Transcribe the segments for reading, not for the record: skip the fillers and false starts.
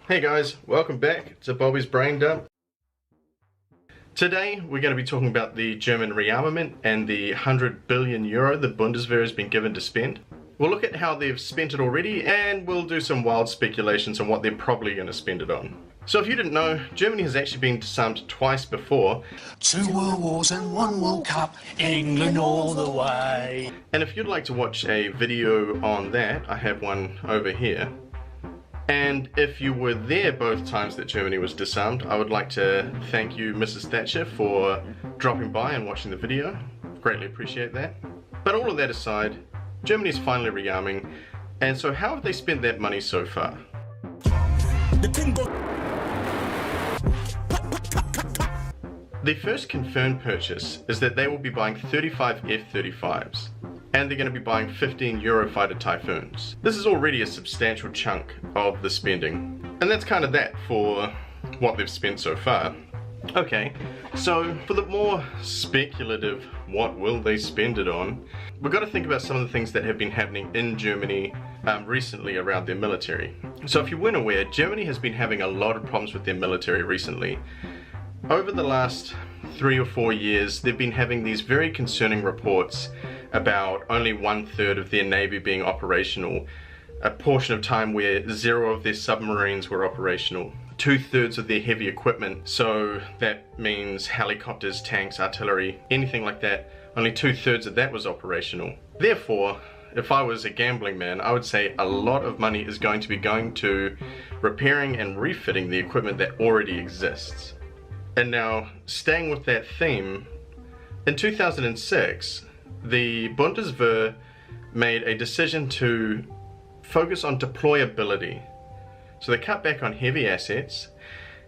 Hey guys, welcome back to Bobby's Brain Dump. Today we're going to be talking about the German rearmament and the 100 billion euro the Bundeswehr has been given to spend. We'll look at how they've spent it already, and we'll do some wild speculations on what they're probably going to spend it on. So if you didn't know, Germany has actually been disarmed twice before. 2 World Wars and 1 World Cup, England all the way. And if you'd like to watch a video on that, I have one over here. And if you were there both times that Germany was disarmed, I would like to thank you, Mrs. Thatcher, for dropping by and watching the video. Greatly appreciate that. But all of that aside, Germany is finally rearming, and so how have they spent that money so far? The first confirmed purchase is that they will be buying 35 F-35s. And they're going to be buying 15 Eurofighter Typhoons. This is already a substantial chunk of the spending. And that's kind of that for what they've spent so far. Okay, so for the more speculative, what will they spend it on? We've got to think about some of the things that have been happening in Germany recently around their military. So if you weren't aware, Germany has been having a lot of problems with their military recently. Over the last 3 or 4 years, they've been having these very concerning reports about only 1/3 of their navy being operational, a portion of time where 0 of their submarines were operational, 2/3 of their heavy equipment, so that means helicopters, tanks, artillery, anything like that, only 2/3 of that was operational. Therefore, if I was a gambling man, I would say a lot of money is going to be going to repairing and refitting the equipment that already exists. And now, staying with that theme, in 2006, the Bundeswehr made a decision to focus on deployability. So they cut back on heavy assets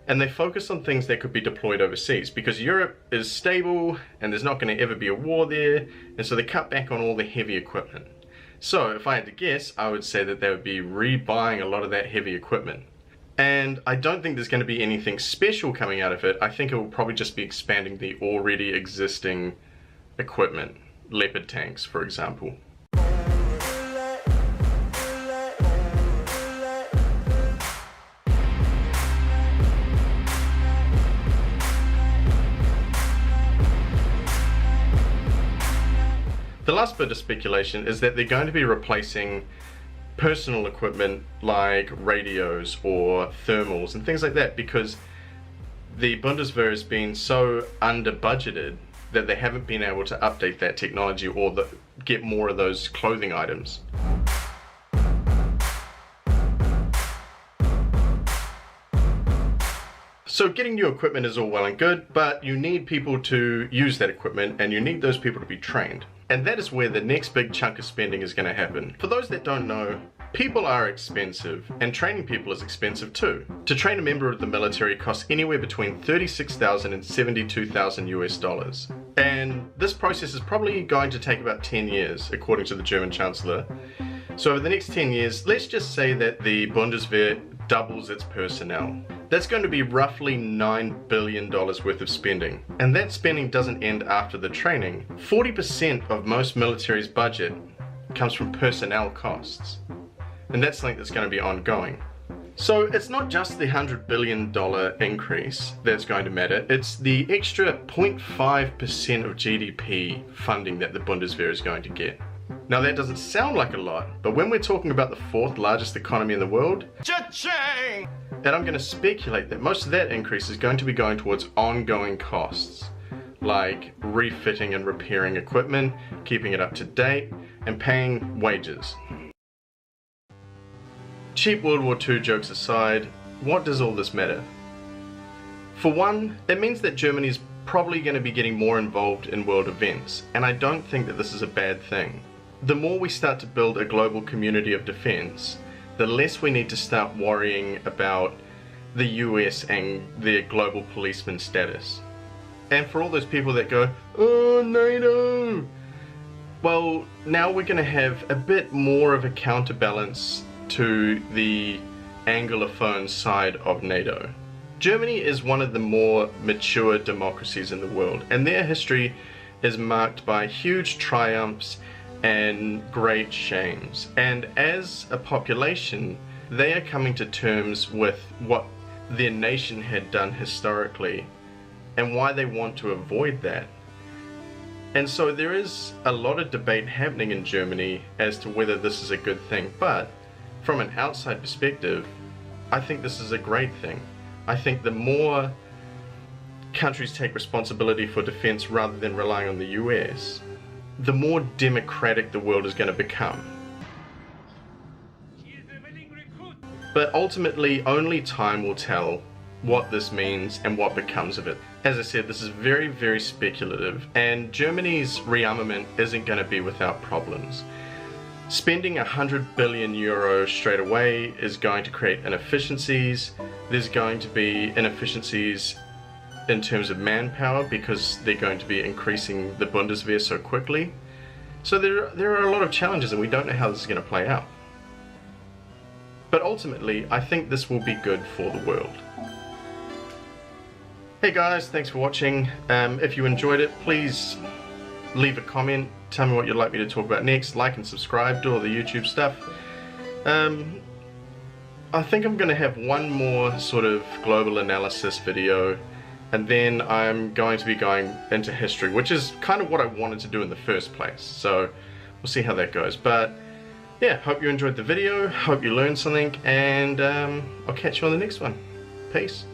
and they focused on things that could be deployed overseas, because Europe is stable and there's not going to ever be a war there, and so they cut back on all the heavy equipment. So if I had to guess, I would say that they would be rebuying a lot of that heavy equipment. And I don't think there's going to be anything special coming out of it. I think it will probably just be expanding the already existing equipment. Leopard tanks, for example. The last bit of speculation is that they're going to be replacing personal equipment like radios or thermals and things like that, because the Bundeswehr has been so under budgeted that they haven't been able to update that technology or get more of those clothing items. So getting new equipment is all well and good, but you need people to use that equipment and you need those people to be trained. And that is where the next big chunk of spending is going to happen. For those that don't know, people are expensive, and training people is expensive too. To train a member of the military costs anywhere between $36,000 and $72,000 US. And this process is probably going to take about 10 years, according to the German Chancellor. So over the next 10 years, let's just say that the Bundeswehr doubles its personnel. That's going to be roughly $9 billion worth of spending. And that spending doesn't end after the training. 40% of most military's budget comes from personnel costs. And that's something that's going to be ongoing. So it's not just the $100 billion increase that's going to matter, it's the extra 0.5% of GDP funding that the Bundeswehr is going to get. Now that doesn't sound like a lot, but when we're talking about the 4th largest economy in the world, cha-ching! And I'm going to speculate that most of that increase is going to be going towards ongoing costs, like refitting and repairing equipment, keeping it up to date, and paying wages. Cheap World War II jokes aside, what does all this matter? For one, it means that Germany's probably going to be getting more involved in world events, and I don't think that this is a bad thing. The more we start to build a global community of defense, the less we need to start worrying about the US and their global policeman status. And for all those people that go, "Oh, NATO!" well, now we're going to have a bit more of a counterbalance to the Anglophone side of NATO. Germany is one of the more mature democracies in the world, and their history is marked by huge triumphs and great shames. And as a population, they are coming to terms with what their nation had done historically and why they want to avoid that. And so there is a lot of debate happening in Germany as to whether this is a good thing, but from an outside perspective, I think this is a great thing. I think the more countries take responsibility for defense rather than relying on the US, the more democratic the world is going to become. But ultimately, only time will tell what this means and what becomes of it. As I said, this is very, very speculative, and Germany's rearmament isn't going to be without problems. Spending 100 billion euros straight away is going to create inefficiencies. There's going to be inefficiencies in terms of manpower because they're going to be increasing the Bundeswehr so quickly. So there are a lot of challenges, and we don't know how this is going to play out. But ultimately, I think this will be good for the world. Hey guys, thanks for watching. If you enjoyed it, please leave a comment. Tell me what you'd like me to talk about next. Like and subscribe, do all the YouTube stuff. I think I'm going to have one more sort of global analysis video, and then I'm going to be going into history, which is kind of what I wanted to do in the first place. So we'll see how that goes. But yeah, hope you enjoyed the video, hope you learned something, and I'll catch you on the next one. Peace.